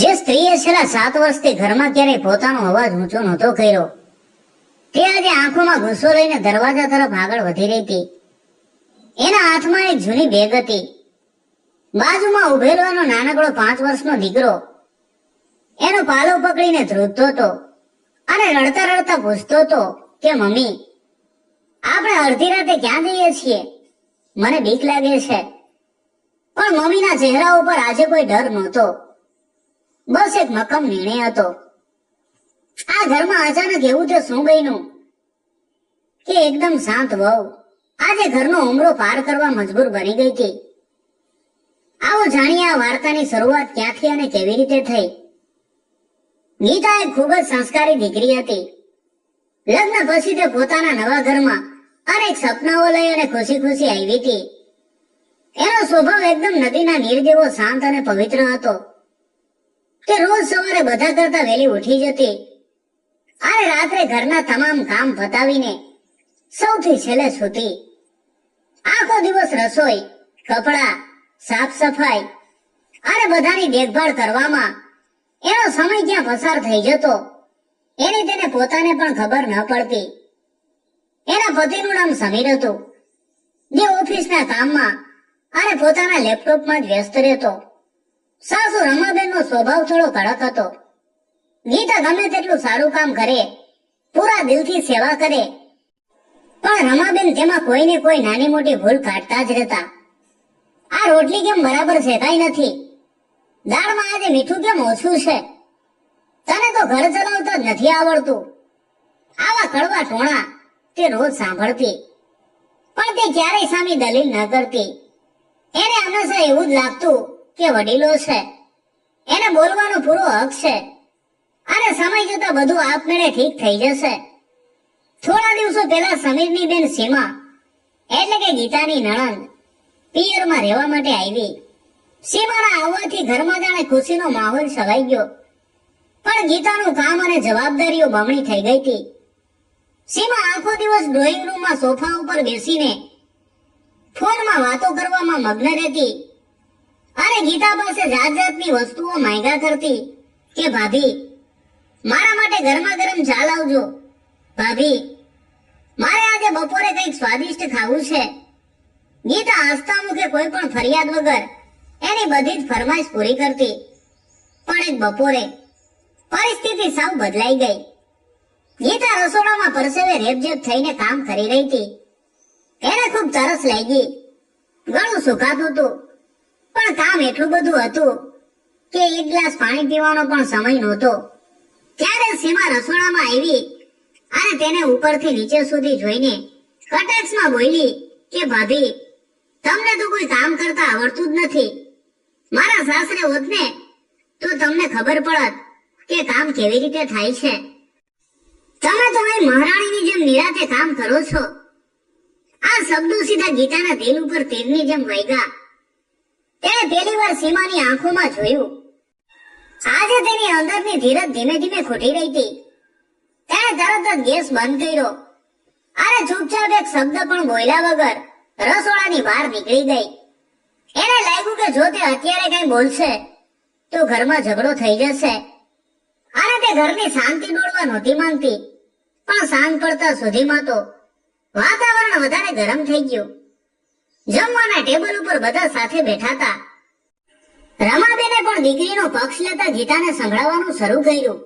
જે સ્ત્રીએ છેલ્લા 7 વર્ષથી ઘરમાં ક્યારેય પોતાનો અવાજ ઊંચો નહોતો કર્યો, તે આજે આંખોમાં ગુસ્સો લઈને દરવાજા તરફ આગળ વધી રહી હતી. એના હાથમાં એક જૂની બેગ હતી. બાજુમાં ઉભેલો એનો નાનકડો 5 વર્ષનો દીકરો એનો પાલો પકડીને ધ્રુજતો હતો અને રડતા રડતા પૂછતો હતો કે મમ્મી, આપણે અડધી રાતે ક્યાં જઈએ છીએ? મને બીક લાગે છે. પણ મમ્મીના ચહેરા ઉપર આજે કોઈ ડર નહોતો, બસ એક મક્કમ નિર્ણય હતો. આ ઘરમાં અચાનક એવું તે શું બન્યું કે એકદમ શાંત વહુ આજે ઘરનો ઉમરો પાર કરવા મજબૂર બની ગઈ હતી. આવો જાણીએ આ વાર્તાની શરૂઆત ક્યાંથી અને કેવી રીતે થઈ. ગીતા એક ખૂબ જ સંસ્કારી દીકરી હતી. લગ્ન પછી તે પોતાના નવા ઘરમાં અનેક સપનાઓ લઈ અને ખુશી ખુશી આવી હતી. એનો સ્વભાવ એકદમ નદીના નીર જેવો શાંત અને પવિત્ર હતો. તે રોજ સવારે બધા કરતા વહેલી ઉઠી જતી અને રાત્રે ઘરના તમામ કામ પતાવીને સૌથી છેલ્લે સૂતી. આખો દિવસ રસોઈ, કપડાં, સાફ સફાઈ અને બધાની દેખભાળ કરવામાં એનો સમય ક્યાં પસાર થઈ જતો એની તેને પોતાને પણ ખબર ન પડતી. એના પતિનું નામ સમીર હતું, જે ઓફિસના કામમાં અને પોતાના લેપટોપમાં જ વ્યસ્ત રહેતો. સાસુ રમાબેનનો સ્વભાવ થોડો કડક હતો. ગીતા ગમે તેટલું સારું કામ કરે, પૂરા દિલથી સેવા કરે, પણ રમાબેન તેમાં કોઈને કોઈ નાની મોટી ભૂલ કાઢતા જ રહેતા. આ રોટલી કેમ બરાબર શેકાઈ નથી? દાળમાં આજે મીઠું કેમ ઓછું છે? તને તો ઘર ચલાવતા જ નથી આવડતું. આવા કડવા ટોણા તે રોજ સાંભળતી, પણ તે ક્યારેય સામી દલીલ ન કરતી. એને હંમેશા એવું જ લાગતું કે વડીલો છે, એને બોલવાનો પૂરો હક છે અને સમય જતા બધું આપમેળે ઠીક થઈ જશે. થોડા દિવસો પહેલા સમીરની બેન સીમા એટલે કે ગીતાની નણંદ પિયરમાં રહેવા માટે આવી. સીમાના આવવાથી ઘરમાં જાણે ખુશીનો માહોલ છવાઈ ગયો, પણ ગીતાનું કામ અને જવાબદારીઓ બમણી થઈ ગઈ હતી. સીમા આખો દિવસ ડ્રોઈંગ રૂમમાં સોફા ઉપર બેસીને ફોનમાં વાતો કરવામાં મગ્ન રહેતી અને ગીતા પાસે જાત જાતની વસ્તુઓ માંગ્યા કરતી કે ભાભી, મારા માટે ગરમા ગરમ ચા લાવજો. ભાભી, મારે આજે બપોરે કંઈક સ્વાદિષ્ટ ખાવું છે. ગીતા હસતા મુખે કોઈ પણ ફરિયાદ વગર એની બધી જ ફરમાઈશ પૂરી કરતી. પણ એક બપોરે પરિસ્થિતિ સાવ બદલાઈ ગઈ. ગીતા રસોડામાં પરસેવે રેબઝેબ થઈને કામ કરી રહી હતી. એને ખૂબ તરસ લાગી. ગળું સુકાતું હતું, પણ કામ એટલું બધું હતું કે એક ગ્લાસ પાણી પીવાનો પણ સમય નહોતો. ત્યારે સીમા રસોડામાં આવી અને તેને ઉપરથી નીચે સુધી જોઈને કટાક્ષમાં બોલી કે ભાભી, તમને તો કોઈ કામ કરતા આવડતું જ નથી. મારા સાસરે હોત ને તો તમને ખબર પડત કે કામ કેવી રીતે થાય છે. તમે તો અહીં મહારાણીની જેમ નિરાતે કામ કરો છો. આ શબ્દો સીધા ગીતાના દિલ ઉપર તીરની જેમ વાગ્યા. તેણે પહેલી વાર સીમાની આંખોમાં જોયું. આજે તેની અંદરની ધીરજ ધીમે ધીમે ખૂટી રહી હતી. તેણે તરત જ ગેસ બંધ કર્યો અને ચૂપચાપ એક શબ્દ પણ બોલ્યા વગર રસોડાની બહાર નીકળી ગઈ. એને લાગ્યું કે જો તે અત્યારે કંઈ બોલશે તો ઘરમાં ઝઘડો થઈ જશે અને તે ઘરની શાંતિ દોડવા નહોતી માંગતી. પણ સાંજ પડતા સુધીમાં તો વાતાવરણ વધારે ગરમ થઈ ગયું. જમવાના ટેબલ ઉપર બધા સાથે બેઠા હતા. રમાબેને પણ દીકરીનો પક્ષ લેતા ગીતાને સંભળાવવાનું શરૂ કર્યું.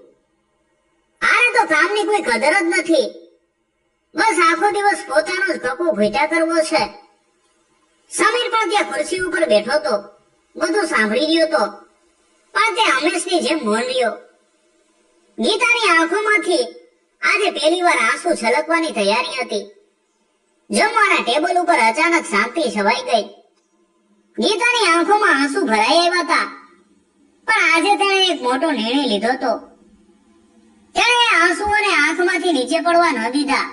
આને તો કામની કોઈ કદર જ નથી. બસ આખો દિવસ પોતાનો જ કપો ભૂટ્યા કરવો છે. સમીર પણ ત્યાં ખુરશી ઉપર બેઠો હતો, બધું સાંભળી રહ્યો હતો, પણ તે હંમેશની જેમ મૌન રહ્યો. ગીતાની આંખોમાંથી આજે પહેલી વાર આંસુ છલકવાની તૈયારી હતી. જમવાના ટેબલ ઉપર અચાનક શાંતિ છવાઈ ગઈ. ગીતાની આંખોમાં આંસુ ભરાઈ આવ્યા હતા, પણ આજે તેણે એક મોટો નિર્ણય લીધો હતો. તેણે એ આંસુઓને આંખમાંથી નીચે પડવા ન દીધા.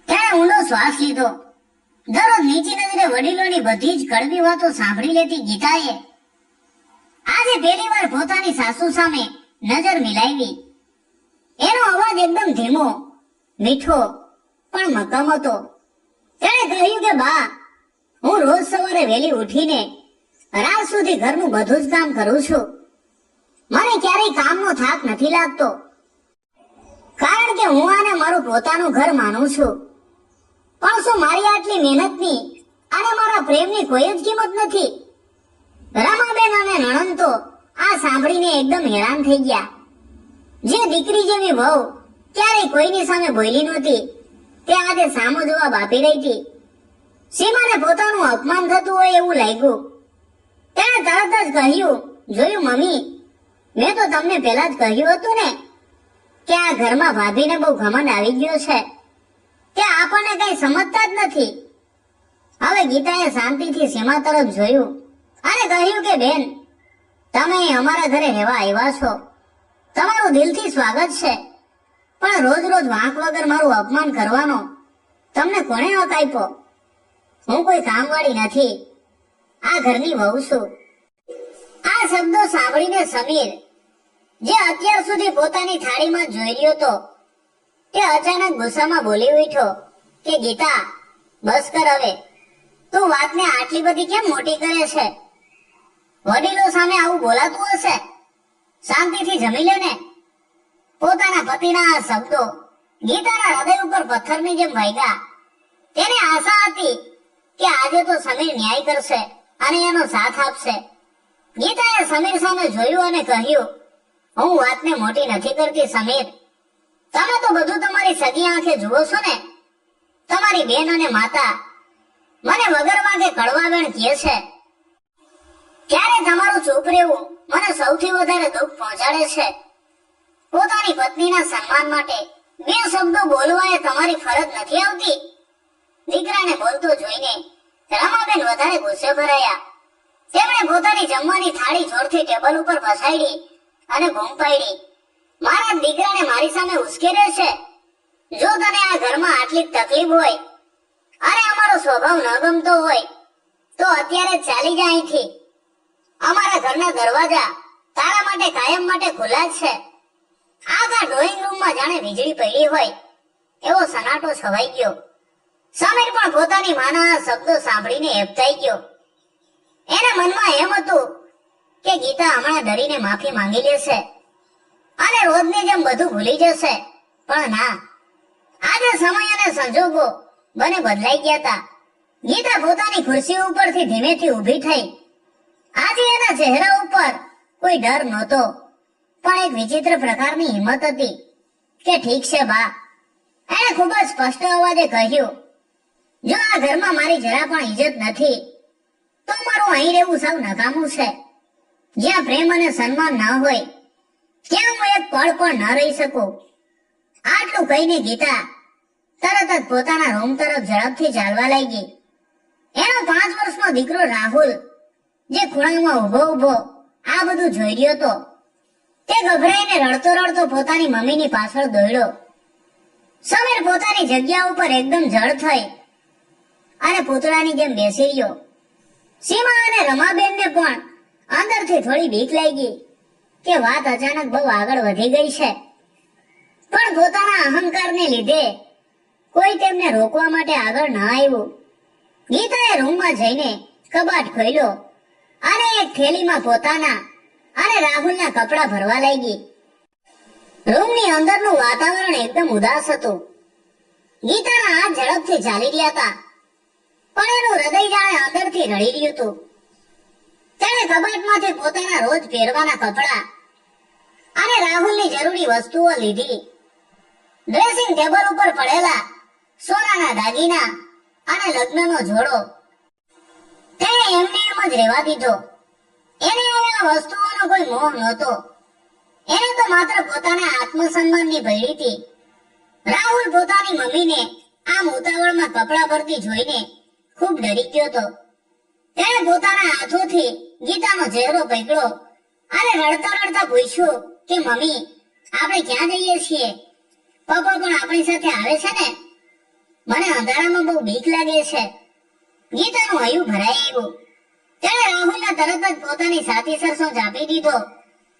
તેણે ઊંડો શ્વાસ લીધો. દરરોજ નીચી નજરે વડીલોની બધી જ કડવી વાતો સાંભળી લેતી ગીતાએ આજે પહેલી વાર પોતાની સાસુ સામે નજર મિલાવી. એનો અવાજ એકદમ ધીમો, મીઠો પણ મક્કમ હતો. તેણે કહ્યું કે બા, હું રોજ સવારે વહેલી ઉઠીને રાત સુધી ઘરનું બધું જ કામ કરું છું. મને ક્યારેય કામનો થાક નથી લાગતો, કારણ કે હું આને મારું પોતાનું ઘર માનું છું. પણ શું મારી આટલી મહેનતની અને મારા પ્રેમની કોઈ જ કિંમત નથી? રમાબેન અને નણંદ તો આ સાંભળીને એકદમ હેરાન થઈ ગયા. જે દીકરી જેવી વહુ ક્યારેય કોઈની સામે બોલી નહોતી, તે આજે સામો જવાબ આપી રહી હતી. સીમાને પોતાનું અપમાન થતું હોય એવું લાગ્યું. તેણે તરત જ કહ્યું, જોયું મમ્મી, મેં તો તમને પહેલા જ કહ્યું હતું ને કે આ ઘરમાં ભાભીને બહુ ઘમંડ આવી ગયો છે. તે આપણને કઈ સમજતા જ નથી. હવે ગીતાએ શાંતિથી સીમા તરફ જોયું અને કહ્યું કે બેન, તમે અમારા ઘરે રહેવા આવ્યા છો, તમારું દિલથી સ્વાગત છે, પણ રોજ રોજ વાંક વગર મારું અપમાન કરવાનો તમને કોણે હક આપ્યો? હું કોઈ કામવાળી નથી, આ ઘરની વહુ છું. આ શબ્દો સાંભળીને સમીર, જે અત્યાર સુધી પોતાની થાળીમાં જોઈ રહ્યો હતો, તે અચાનક ગુસ્સામાં બોલી ઉઠ્યો કે ગીતા, બસ કર હવે. તું વાતને આટલી બધી કેમ મોટી કરે છે? વડીલો સામે આવું બોલાતું હશે? શાંતિથી જમી લે ને. પોતાના પતિના આ શબ્દો ગીતાના હૃદય ઉપર પથ્થરની જેમ વાગ્યા. તેને આશા હતી કે આજે તો સમીર ન્યાય કરશે અને એનો સાથ આપશે. ગીતાએ સમીર સામે જોયું અને કહ્યું, હું વાતને મોટી નથી કરતી સમીર. તમે તો બધું તમારી સગી આંખે જુઓ છો ને. તમારી બેન અને માતા મને વગર વાંકે કડવા વેણ કહે છે. ક્યારે તમારું ચૂપ રહેવું મને સૌથી વધારે દુઃખ પહોંચાડે છે. પોતાની પત્નીના સન્માન માટે બે શબ્દો બોલવા એ તમારી ફરજ નથી આવતી? દીકરાને બોલતો જોઈને રમાબેન વધારે ગુસ્સે ભરાયા. તેમણે પોતાની જમવાની થાળી જોરથી ટેબલ ઉપર પછાડી અને બૂમ પાડી, મારા દીકરાને મારી સામે ઉશ્કેરે છે. જો તને આ ઘરમાં આટલી તકલીફ હોય અને અમારો સ્વભાવ ન ગમતો હોય તો અત્યારે જ ચાલી જા અહીંથી. અમારા ઘરના દરવાજા તારા માટે કાયમ માટે ખુલ્લા જ છે. આખા ડ્રોઈંગ રૂમમાં જાણે વીજળી પડી હોય એવો સનાટો છવાઈ ગયો. સમીર પણ પોતાની માના આ શબ્દો સાંભળીને હેબતાઈ ગયો. એના મનમાં એમ હતું કે ગીતા હમણાં ડરીને માફી માંગી લેશે અને રોજની જેમ બધું ભૂલી જશે. પણ ના, આજે સમય અને સંજોગો બંને બદલાઈ ગયા હતા. ગીતા પોતાની ખુરશી ઉપરથી ધીમેથી ઊભી થઈ. આજે એના ચહેરા ઉપર કોઈ ડર નહોતો, પણ એક વિચિત્ર પ્રકારની હિંમત હતી કે ઠીક છે બા. એણે ખૂબ જ સ્પષ્ટ અવાજે કહ્યું, જો આ ઘરમાં મારી જરા પણ ઇજ્જત નથી તો મારું અહીં રહેવું સાવ નકામું છે. જ્યાં પ્રેમ અને સન્માન ન હોય ત્યાં હું એક પળ પણ ન રહી શકું. આટલું કહીને ગીતા તરત જ પોતાના રૂમ તરફ ઝડપથી ચાલવા લાગી. એનો 5 વર્ષનો દીકરો રાહુલ, જે ખૂણામાં ઊભો ઊભો આ બધું જોઈ રહ્યો હતો, તે ગભરાઈને રડતો રડતો પોતાની મમ્મીની પાછળ દોડ્યો. સમીર પોતાની જગ્યા ઉપર એકદમ જડ થઈ અને પૂતળાની જેમ બેસી રહ્યો. સીમા અને રમાબેનને પણ અંદરથી થોડી બીક લાગી કે વાત અચાનક બહુ આગળ વધી ગઈ છે, પણ પોતાના અહંકારને લીધે કોઈ તેમને રોકવા માટે આગળ ન આવ્યું. ગીતાએ રૂમમાં જઈને કબાટ ખોલ્યો અને એક થેલીમાં પોતાના અને રાહુલના કપડાં ભરવા લાગી. રૂમની અંદરનું વાતાવરણ એકદમ ઉદાસ હતું. ગીતાના હાથ ઝડપથી ચાલી રહ્યા હતા, પણ એનું હૃદય જાણે અંદરથી રડી રહ્યું હતું. તેણે કબાટમાંથી પોતાના રોજ પહેરવાના કપડાં અને રાહુલની જરૂરી વસ્તુઓ લીધી. ડ્રેસિંગ ટેબલ ઉપર પડેલા સોનાના દાગીના અને લગ્નનો જોડો તેણે એમને એમ જ રહેવા દીધો. એને હવે આ વસ્તુઓનો કોઈ મોહ નહોતો. એને તો માત્ર પોતાના આત્મસન્માનની ભયડી હતી. રાહુલ પોતાની મમ્મીને આમ ઉતાવળમાં કપડાં ભરતી જોઈને ખૂબ ડરી ગયો હતો. તેણે પોતાના હાથોથી ગીતાનો ચહેરો પકડ્યો અને રડતા રડતા પૂછ્યું કે મમ્મી, આપણે ક્યાં જઈએ છીએ? પપ્પા પણ આપણી સાથે આવે છે ને? મને અંધારામાં બહુ બીક લાગે છે. ગીતાનું હૈયું ભરાઈ આવ્યું. તેણે રાહુલને તરત જ પોતાની સાથી સરસો ચાપી દીધો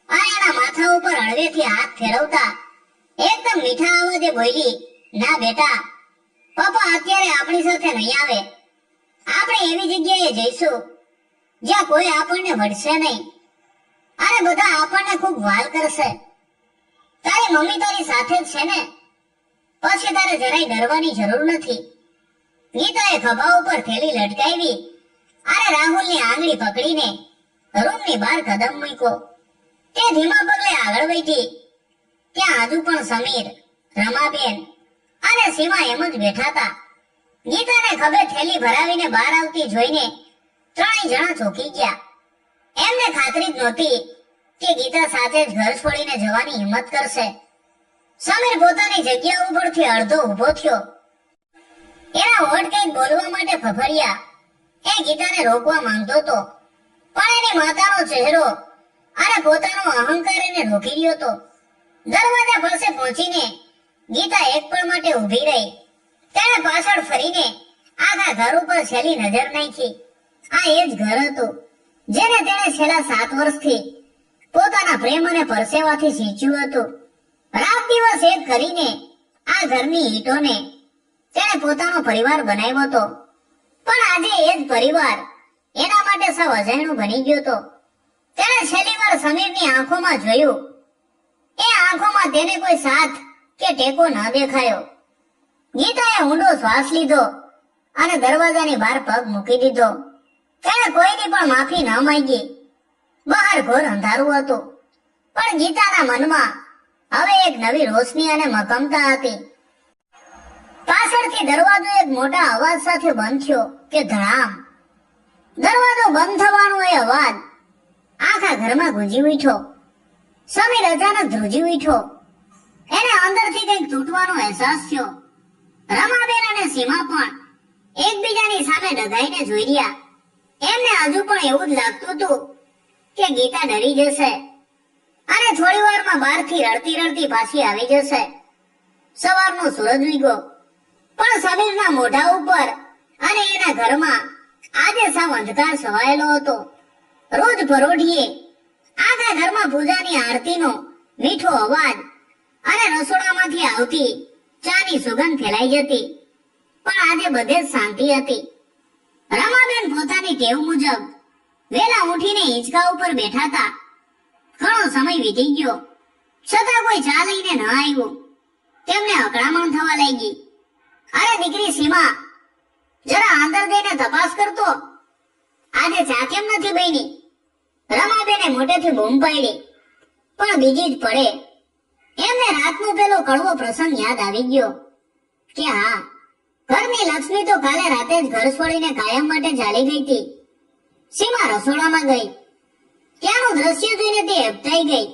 અને એના માથા ઉપર હળવેથી હાથ ફેરવતા એકદમ મીઠા અવાજે બોલી, ના બેટા, પપ્પા અત્યારે આપણી સાથે નહીં આવે. આપણે એવી જગ્યાએ જઈશું જ્યાં કોઈ આપણને વળશે નહીં અને બધા આપણને ખૂબ વાલ કરશે. તારી મમ્મી તારી સાથે જ છે ને, પછી તારે જરાય ડરવાની જરૂર નથી. ગીતાએ ખભા ઉપર થેલી લટકાવી અને રાહુલની આંગળી પકડીને રૂમની બહાર કદમ મૂક્યો. તે ધીમા પગલે આગળ વધી. ત્યાં હજુ પણ સમીર, રમાબેન અને સીમા એમ જ બેઠા હતા. ગીતાને ખભે થેલી ભરાવીને બહાર આવતી જોઈને ત્રણેય જણા ચોંકી ગયા. એમને ખાતરી જ નહોતી કે ગીતા સાથે જ ઘર છોડીને જવાની હિંમત કરશે. સમીર પોતાની જગ્યા ઉપરથી અડધો ઊભો થયો. એના હોઠ કંઈક બોલવા માટે ફફડ્યા. એ ગીતાને રોકવા માંગતો હતો, પણ એની માતાનો ચહેરો અને પોતાનો અહંકાર એને રોકી રહ્યો હતો. દરવાજા પાસે પહોંચીને ગીતા એક પળ માટે ઊભી રહી. તેણે પાછળ ફરીને આખા ઘર ઉપર છેલ્લી નજર નાખી. આ એ જ ઘર હતું જેને તેણે છેલ્લા 7 વર્ષથી પોતાના પ્રેમ અને પરસેવાથી સિંચ્યું હતું. રાત દિવસ એક કરીને આ ઘરની ઈંટોને તેણે પોતાનો પરિવાર બનાવ્યો હતો. પણ આજે એ જ પરિવાર એના માટે સાવ અજાણ્યું બની ગયો હતો. તેણે છેલ્લી વાર સમીરની આંખોમાં જોયું. એ આંખોમાં તેને કોઈ સાથ કે ટેકો ન દેખાયો. ગીતાએ ઊંડો શ્વાસ લીધો અને દરવાજાની બહાર પગ મૂકી દીધો. તેણે કોઈની પણ માફી ન માંગી. બહાર ઘોર અંધારું હતું, પણ ગીતાના મનમાં હવે એક નવી રોશની અને મક્કમતા હતી. પાછળથી દરવાજો એક મોટા અવાજ સાથે બંધ થયો કે ધડામ. દરવાજો બંધ થવાનો એ અવાજ આખા ઘરમાં ગુંજી ઉઠ્યો. સમીર અચાનક ધ્રુજી ઉઠ્યો. એને અંદરથી કંઈક તૂટવાનો અહેસાસ થયો. રમાબેન અને સીમા પણ એકબીજાની સામે ડઘાઈને જોઈ રહ્યા. એમને હજુ પણ એવું જ લાગતું હતું કે ગીતા ડરી જશે અને થોડી વારમાં બહારથી રડતી રડતી પાછી આવી જશે. સવારનો સૂરજ ઉગ્યો, પણ સમીરના મોઢા ઉપર અને એના ઘરમાં આજે સાવ અંધકાર છવાયેલો હતો. રોજ પરોઢીએ આખા ઘરમાં પૂજાની આરતીનો મીઠો અવાજ અને રસોડામાંથી આવતી ચાની સુગંધ ફેલાઈ જતી. પણ આજે બધે જ શાંતિ હતી. રમાબેન પોતાની ટેવ મુજબ વેલા ઉઠીને હિંચકા ઉપર બેઠા હતા. ઘણો સમય વીતી ગયો, છતાં કોઈ ચા લઈને ન આવ્યું. તેમને અકળામણ થવા લાગી. અરે દીકરી સીમા, જરા અંદર જઈને તપાસ કરતો, આજે ચા કેમ નથી બની? રમાબેને મોટેથી બૂમ પાડી, પણ બીજી જ પડે એમને રાતનો પેલો કડવો પ્રસંગ યાદ આવી ગયો કે હા, ઘરની લક્ષ્મી તો કાલે રાતે જ ઘર છોડીને કાયમ માટે ચાલી ગઈ હતી. સીમા રસોડામાં ગઈ. ત્યાંનું દ્રશ્ય જોઈને તે હેબતાઈ ગઈ.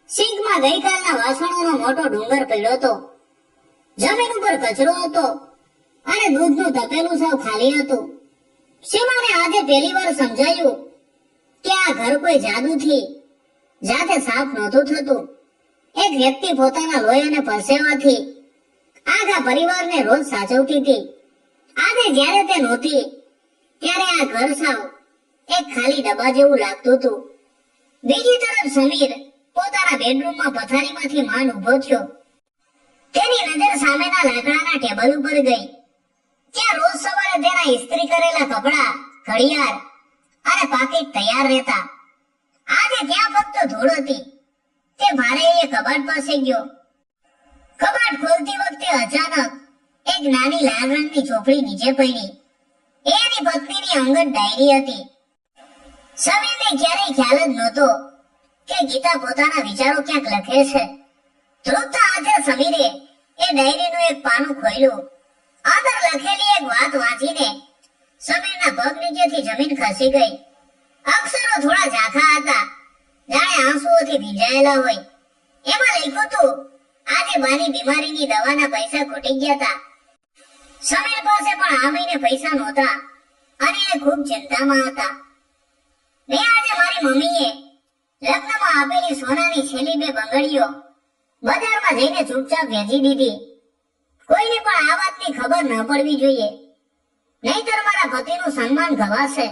સિંકમાં ગઈકાલના વાસણોનો મોટો ડુંગર પડ્યો હતો. જમીન ઉપર કચરો હતો અને દૂધનું તપેલું સાવ ખાલી હતું. સીમાને આજે પહેલી વાર સમજાયું કે આ ઘર કોઈ જાદુથી જાતે સાફ નહોતું થતું. એક વ્યક્તિ પોતાના લોહી અને પરસેવાથી આખા પરિવારને રોજ સાચવતી હતી. આજે જ્યારે તે નહોતી ત્યારે આ ઘર સાવ એક ખાલી ડબ્બા જેવું લાગતું હતું. બીજી તરફ સમીર પોતાના બેડરૂમમાં પથારીમાંથી માંડ ઊભો થયો. તેની નજર સામેના લાકડાના ટેબલ ઉપર ગઈ. ત્યાં રોજ સવારે તેના ઇસ્ત્રી કરેલા કપડા, ઘડિયાળ અને પાકીટ તૈયાર રહેતા. આજે ત્યાં ફક્ત ધૂળ હતી. તે ભારે એ કબાટ પાસે ગયો. કબાટ ખોલતી વખતે અચાનક એક નાની લાલ રંગની ચોપડી નીચે પડી. એની પત્નીની અંગત ડાયરી હતી. સમીરને ક્યારેય ખ્યાલ જ નહોતો કે ગીતા પોતાના વિચારો ક્યાંક લખે છે. ધ્રુજતા હાથે સમીરે એ ડાયરીનું એક પાનું ખોલ્યું. અંદર લખેલી એક વાત વાંચીને સમીરના પગ નીચેથી જમીન ખસી ગઈ. અક્ષરો થોડા ઝાંખા હતા, જાણે આંસુઓથી ભીંજાયેલા હોય. એમાં લખ્યું હતું, આજે બાની બીમારીની દવાના પૈસા ખૂટી ગયા હતા. સમીર પાસે પણ આ મહિને પૈસા નહોતા અને એ ખૂબ ચિંતામાં હતા. મેં આજે મારી મમ્મીએ લગ્નમાં આપેલી સોનાની છેલ્લી 2 બંગડીઓ બજારમાં જઈને ચૂપચાપ વેચી દીધી. કોઈને પણ આ વાતની ખબર ન પડવી જોઈએ, નહીતર મારા પતિનું સન્માન ગવાશે.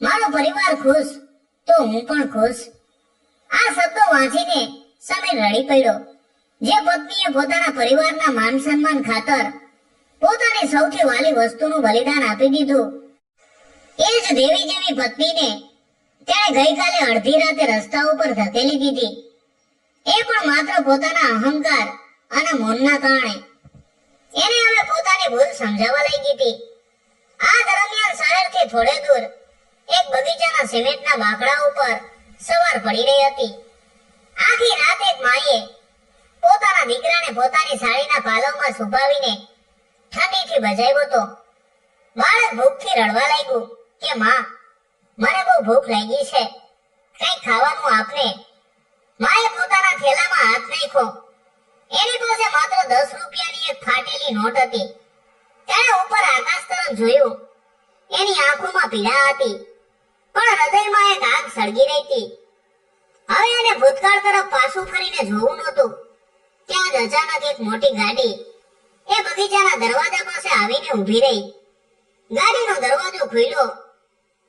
મારો પરિવાર ખુશ તો હું પણ ખુશ. આ શબ્દો વાંચીને સમીર રડી પડ્યો. જે પત્નીએ પોતાના પરિવારના માન સન્માન ખાતર પોતાની સૌથી વાલી વસ્તુનું બલિદાન આપી દીધું, એ જ દેવી જેવી પત્નીને તેણે ગઈકાલે અડધી રાતે રસ્તા ઉપર ધકેલી દીધી, એ પણ માત્ર પોતાના અહંકાર અને મૌનના કારણે. એને હવે પોતાની ભૂલ સમજાવવા લાગી હતી. આ દરમિયાન શહેરથી થોડે દૂર એક બગીચાના સિમેન્ટના બાકડા ઉપર સવાર પડી રહી હતી. આખી રાત એક માએ પોતાના દીકરાને પોતાની સાડીના પાલવમાં છુપાવીને ઠંડીથી બચાવ્યો હતો. બાળક ભૂખથી રડવા લાગ્યું કે માં, મને બહુ ભૂખ લાગી છે, કંઈક ખાવાનું આપને. માએ પોતાના થેલામાં હાથ નાખ્યો. એની પાસે માત્ર 10 રૂપિયાની એક ફાટેલી નોટ હતી. તેણે ઉપર આકાશ તરફ જોયું. એની આંખોમાં પીડા હતી, પણ હૃદયમાં એક આગ સળગી રહી હતી. હવે એને ભૂતકાળ તરફ પાછું ફરીને જોવું નહોતું. ત્યાં જ અચાનક એક મોટી ગાડી એ બગીચાના દરવાજા પાસે આવીને ઊભી રહી. ગાડીનો દરવાજો ખુલ્યો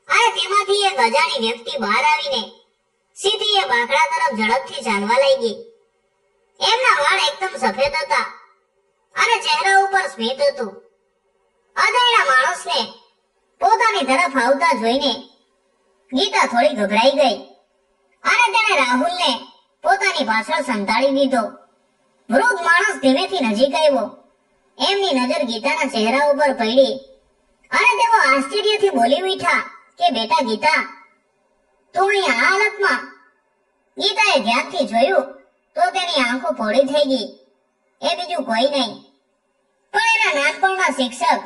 અને તેમાંથી એક અજાણી વ્યક્તિ બહાર આવીને સીધી એ બાકડા તરફ ઝડપથી ચાલવા લાગી. એમના વાળ એકદમ સફેદ હતા અને ચહેરા ઉપર સ્મિત હતું. અજાણ્યા માણસને પોતાની તરફ આવતા જોઈને ગીતા થોડી ગભરાઈ ગઈ અને તેણે રાહુલને પોતાની પાછળ સંતાડી દીધો. વૃદ્ધ માણસ ધીમેથી નજીક આવ્યો. એમની નજર ગીતાના ચહેરા ઉપર પડી અને તેઓ આશ્ચર્યથી બોલી ઉઠ્યા કે બેટા ગીતા, તું અહીં આ હાલતમાં? ગીતાએ ધ્યાનથી જોયું તો તેની આંખો પહોળી થઈ ગઈ. એ બીજું કોઈ નહીં પણ એના નાનપણના શિક્ષક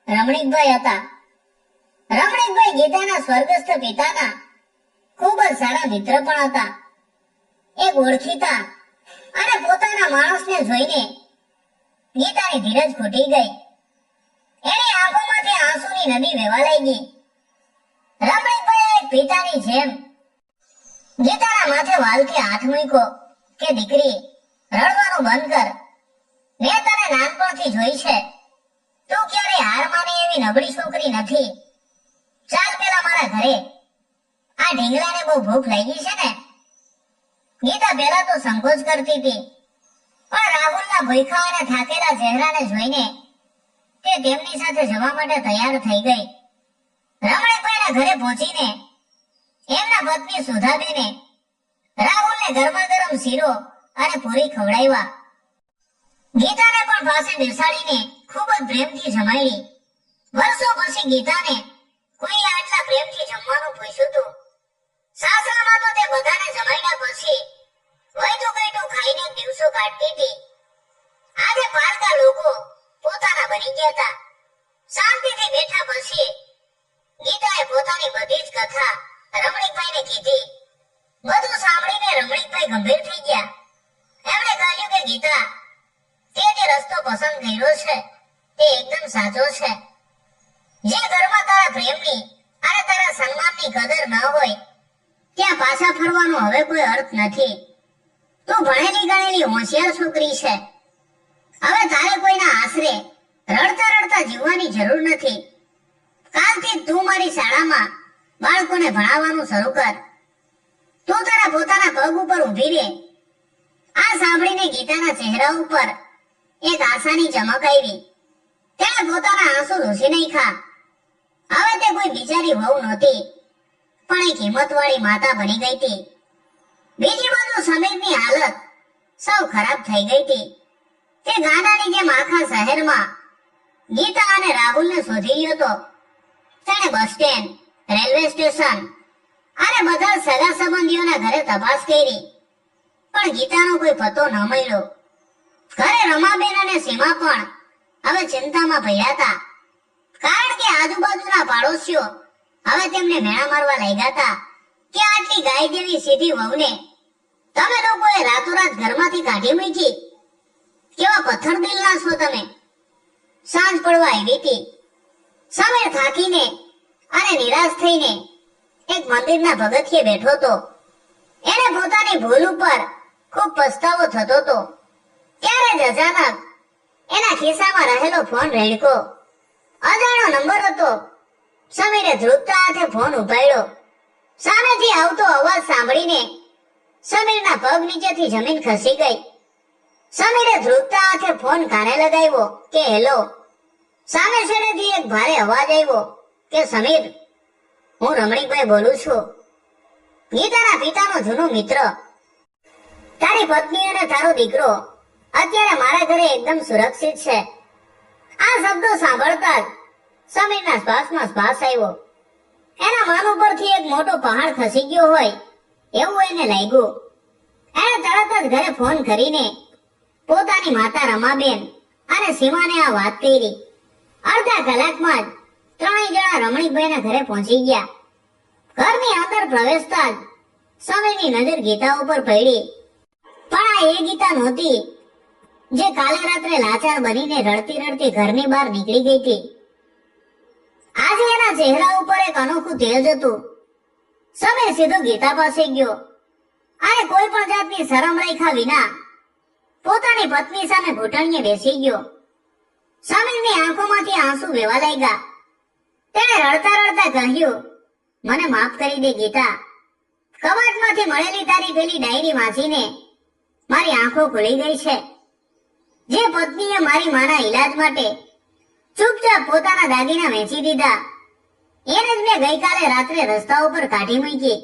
રમણીકભાઈ હતા. રમણીકભાઈ ગીતાના સ્વર્ગસ્થ પિતાના ખૂબ જ સારા મિત્ર પણ હતા. એક ઓળખીતા અને પોતાના માણસને જોઈને ગીતાની ધીરજ ખૂટી ગઈ. એની આંખોમાંથી આંસુની નદી વહેવા લાગી. રમણીકભાઈએ એક પિતાની જેમ ગીતાના માથે વાલથી હાથ મૂક્યો કે દીકરી, રડવાનું બંધ કર. મેં તને નાનપણથી જોઈ છે. તું ક્યારે હાર માને એવી નબળી છોકરી નથી. ચાલ પેલા મારા ઘરે. આ ઢીંગલાને બહુ ભૂખ લાગી છે ને? ગીતા પહેલા તો સંકોચ કરતી હતી, પણ રાહુલના ભૂખા અને થાકેલા ચહેરાને જોઈને તે તેમની સાથે જવા માટે તૈયાર થઈ ગઈ. રમણીકભાઈના ઘરે પહોંચીને એમના પત્ની સુધાબેને રાહુલને ગરમા ગરમ શીરો અને પૂરી ખવડાવ્યા. ગીતાને પણ પાસે બેસાડીને ખૂબ જ પ્રેમથી જમાડી. વર્ષો પછી ગીતાને કોઈ આટલા પ્રેમથી જમવાનું પૂછ્યું હતું. સાસરામાં તો તે બધાને જમાડ્યા પછી વૈધું કઈટું ખાઈને દિવસો કાઢતી હતી. આજે પારકા લોકો પોતાના બની ગયા હતા. શાંતિથી બેઠા પછી ગીતાએ પોતાની બધી જ કથા રમણીકભાઈને કીધી. બધું સાંભળીને રમણીકભાઈ ગંભીર થઈ ગયા. એમણે કહ્યું કે ગીતા, તે જે રસ્તો પસંદ કર્યો છે તે એકદમ સાચો છે. જે ઘરમાં તારા પ્રેમની અને તારા સન્માનની કદર ન હોય ત્યાં પાછા ફરવાનો હવે કોઈ અર્થ નથી. તું ભણેલી ગણેલી હોશિયાર છોકરી છે. હવે તારે કોઈના આશરે રડતા રડતા જીવવાની જરૂર નથી. કાલથી તું મારી શાળામાં બાળકોને ભણાવવાનું શરૂ કર. તું તારા પોતાના પગ ઉપર ઊભી રહે. આ સાંભળીને ગીતાના ચહેરા ઉપર એક આશાની ચમક આવી. તેણે પોતાના આંસુ લૂછી નાખ્યા. હવે તે કોઈ બિચારી વહુ નહોતી, પણ એક હિંમતવાળી માતા બની ગઈ હતી. બીજી બાજુ સમીરની હાલત સૌ ખરાબ થઈ ગઈ હતી. તે ગાંડાની જેમ આખા શહેરમાં ગીતા અને રાહુલને શોધી રહ્યો હતો. તેણે બસ સ્ટેન્ડ, રેલવે સ્ટેશન અને બધા સગા સંબંધીઓના ઘરે તપાસ કરી, પણ ગીતાનો કોઈ પતો ન મળ્યો. ઘરે રમાબેન અને સીમા પણ હવે ચિંતામાં પડ્યા હતા, કારણ કે આજુબાજુના પાડોશીઓ હવે તેમને મેણા મારવા લાગ્યા હતા કે આટલી ગાય જેવી સીધી વહુને તમે લોકોએ રાતોરાત ઘરમાંથી કાઢી મૂકી. કેવા પથ્થર દિલના છો તમે. સાંજ પડવા આવી હતી. સમીર થાકીને અને નિરાશ થઈને એક મંદિરના પગથિયે બેઠો હતો. એને પોતાની ભૂલ ઉપર ખૂબ પસ્તાવો થતો હતો. ત્યારે જ અચાનક એના ખિસ્સામાં રહેલો ફોન રેડકો. અજાણ્યો નંબર હતો. સમીરે ધ્રુજતા હાથે ફોન ઉપાડ્યો. સામેથી આવતો અવાજ સાંભળીને સમીરના પગ નીચેથી જમીન ખસી ગઈ. સમીરે ધ્રુજતા હાથે ફોન કાને લગાવ્યો કે હેલો. સામે છેડેથી એક ભારે અવાજ આવ્યો કે સમીર, હું રમણીકભાઈ બોલું છું. ગીતાના પિતાનો જૂનો મિત્ર, તારી પત્ની અને તારો દીકરો અત્યારે મારા ઘરે એકદમ સુરક્ષિત છે. આ શબ્દો સાંભળતા જ સમીરના શ્વાસમાં શ્વાસ આવ્યો. એના માન ઉપરથી એક મોટો પહાડ ખસી ગયો હોય એવું એને લાગ્યું. એણે તરત જ ઘરે ફોન કરીને પોતાની માતા રમાબેન અને સીમાને આ વાત કરી. અડધા કલાકમાં જ ત્રણેય જણા રમણીકભાઈના ઘરે પહોંચી ગયા. ઘરની અંદર પ્રવેશતા જ સમીરની નજર ગીતા ઉપર પડી. પણ આ એ ગીતા નહોતી જે કાલે રાત્રે લાચાર બનીને રડતી રડતી ઘરની બહાર નીકળી ગઈ હતી. આજે એના ચહેરા ઉપર એક અનોખું તેજ હતું. સમીર સીધો ગીતા પાસે ગયો અને કોઈ પણ જાતની શરમ રાખ્યા વિના પોતાની પત્ની સામે ઘૂંટણીએ બેસી ગયો. સમીરની આંખોમાંથી આંસુ વહેવા લાગ્યા. તેણે રડતા રડતા કહ્યું, મને માફ કરી દે ગીતા. કબાટમાંથી મળેલી તારી પેલી ડાયરી વાંચીને મારી આંખો ખુલી ગઈ છે. જે પત્નીએ મારી માના ઈલાજ માટે ચૂપચાપ પોતાના દાગીના વેચી દીધા, એને જ મેં ગઈકાલે રાત્રે રસ્તા ઉપર કાઢી મૂકી.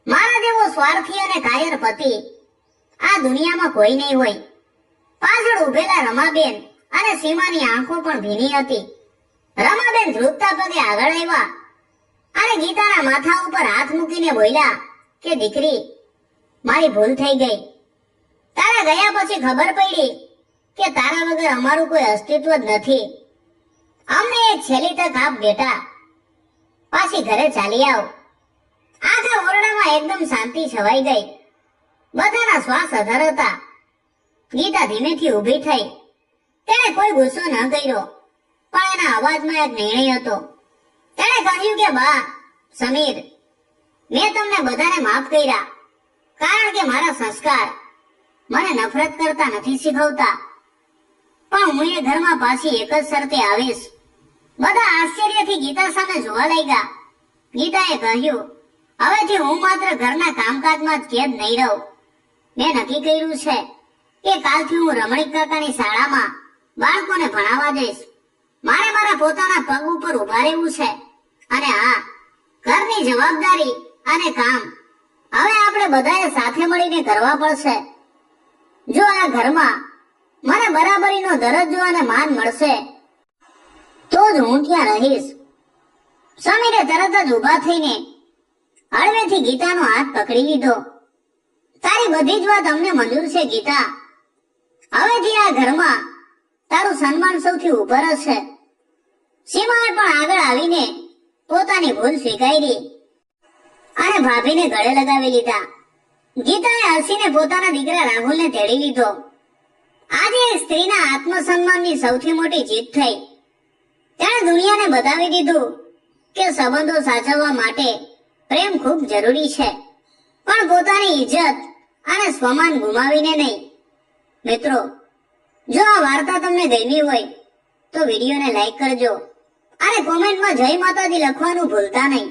મારા જેવો સ્વાર્થી અને કાયર પતિ આ દુનિયામાં કોઈ નહીં હોય. પાછળ ઉભેલા રમાબેન અને સીમાની આંખો પણ ભીની હતી. રમાબેન ધ્રુજતા પગે આગળ આવ્યા અને ગીતાના માથા ઉપર હાથ મૂકીને બોલ્યા કે દીકરી, મારી ભૂલ થઈ ગઈ. તારા ગયા પછી ખબર પડી કે તારા વગર અમારું કોઈ અસ્તિત્વ જ નથી. અમને એક છેલ્લી તક આપ બેટા, પાછી ઘરે ચાલી આવ. આખા ઓરડામાં એકદમ શાંતિ છવાઈ ગઈ. બધાના શ્વાસ અધર હતા. ગીતા ધીમેથી ઊભી થઈ. તેણે કોઈ ગુસ્સો ન કર્યો, પણ એના અવાજમાં એક નિર્ણય હતો. તેણે કહ્યું કે બા, સમીર, મેં તમને બધાને માફ કર્યા, કારણ કે મારા સંસ્કાર મને નફરત કરતા નથી શીખવતા. પણ હું એ ઘરમાં પાછી એક જ શરતે આવીશ. બધા આશ્ચર્યથી ગીતા સામે જોવા લાગ્યા. ગીતાએ કહ્યું, હવેથી હું માત્ર ઘરના કામકાજમાં જ કેદ નહીં રહું. મેં નક્કી કર્યું છે કે કાલથી હું રમણીક કાકાની શાળામાં બાળકોને ભણાવવા જઈશ. મારે મારા પોતાના પગ ઉપર ઉભા રહેવું છે. અને હા, ઘરની જવાબદારી અને કામ હવે આપણે બધાએ સાથે મળીને કરવા પડશે. જો આ ઘરમાં મને બરાબરીનો દરજ્જો અને માન મળશે તો જ હું ત્યાં રહીશ. સમીરે તરત જ ઊભા થઈને હળવેથી ગીતાનો હાથ પકડી લીધો. તારી બધી જ વાત અમને મંજૂર છે ગીતા. હવેથી આ ઘરમાં તારું સન્માન સૌથી ઉપર હશે. સીમાએ પણ આગળ આવીને પોતાની ભૂલ સ્વીકારી અને ભાભીને ગળે લગાવી લીધા. ગીતાએ હસીને પોતાના દીકરા રાહુલને તેડી લીધો. આજે એક સ્ત્રીના આત્મસન્માનની સૌથી મોટી જીત થઈ. તેણે દુનિયાને બતાવી દીધું કે સંબંધો સાચવવા માટે પ્રેમ ખૂબ જરૂરી છે, પણ પોતાની ઇજ્જત અને સ્વમાન ગુમાવીને નહીં. મિત્રો, જો આ વાર્તા તમને ગમી હોય તો વિડીયોને લાઈક કરજો અને કોમેન્ટમાં જય માતાજી લખવાનું ભૂલતા નહીં.